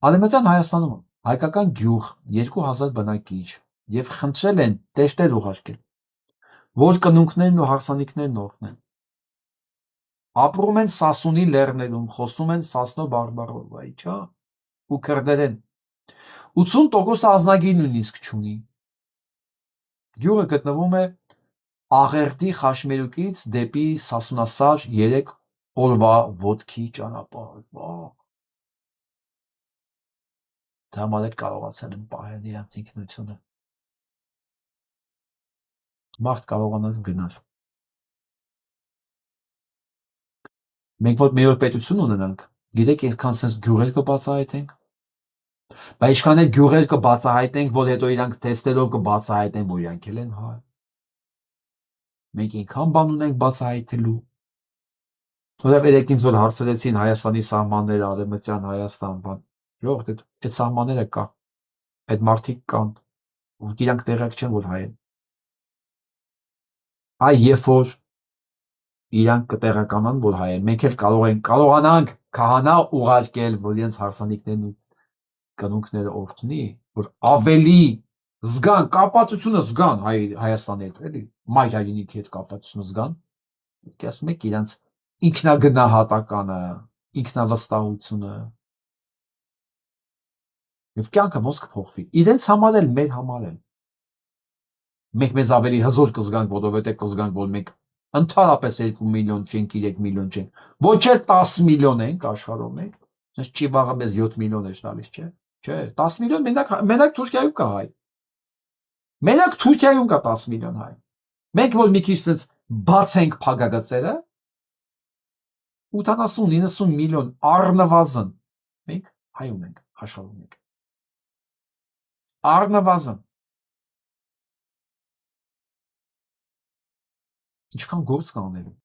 Արևմտյան Հայաստանում հայկական գյուղ 2000 բնակիչ եւ խնդրել են տերտեր ուղարկել, որ կնունքներն ու հարսանիքներն օրհնեն։ Ապրում են Սասունի լեռներում, խոսում են Սասնո բարբառով, այչա, ու քրդերեն։ 80% ազնագիր նույնիսկ չունի։ Գյուղը գտնվում է Աղերդի Խաշմերուկից դեպի Սասունասար 3 օրվա ոտքի ճանապարհ։ Դրա էլ կարողացել են պահել իրենց ինքնությունը։ Մարդ կարողանալ գնալ։ Մենք որ մի օր պետություն ունենանք, գիտեք, այսքան sense գյուղեր կբացահայտենք։ Բայց ինչքան էլ գյուղեր կբացահայտենք, որ հետո իրանք թեստերով կբացահայտեն, որ իրանք էլ են հայ։ Մենք ինքան բան ունենք բացահայտելու։ Որովհետև երեք ինձ որ հարցրեցին Հայաստանի սահմանները, Արևմտյան Հայաստան, բան, ժողովուրդ, այդ սահմանները կա։ Այդ մարդիկ կան, ով իրանք տեղյակ չեն, որ հայ են։ Այ երբ որ իրանք կտեղականան, որ հայ են, մենք էլ կարողանանք քահանա ուղարկել, որ իրենց հարսանիքներն ու կնունքները օրհնի, որ ավելի զգան, կապվածությունը զգան Հայաստանի հետ, էլի, մայր հայրենիքի հետ կապվածությունը զգան, պետք է ասում եք իրանց ինքնագնահատականը, ինքնավստահությունը եւ կյանքը ոնց կփոխվի։ Իրենց համար էլ, մեր համար էլ։ Մենք մեզ ավելի հզոր կզգանք, որովհետեւ կզգանք, որ մենք ընդհանրապես 2 միլիոն չենք, 3 միլիոն չենք, ոչ էլ 10 միլիոն ենք աշխարհով մենք, ասես ճիվաղը մեզ 7 միլիոն է տալիս, չէ՞։ Չէ, 10 միլիոն մենակ Թուրքիայում կա հայ։ Մենակ Թուրքիայում կա 10 միլիոն հայ։ Մենք որ մի քիչ sense բացենք փակագծերը 80-90 միլիոն առնվազն մենք հայ ունենք աշխարհում մենք։ Առնվազն ինչքան գործ կա անելու։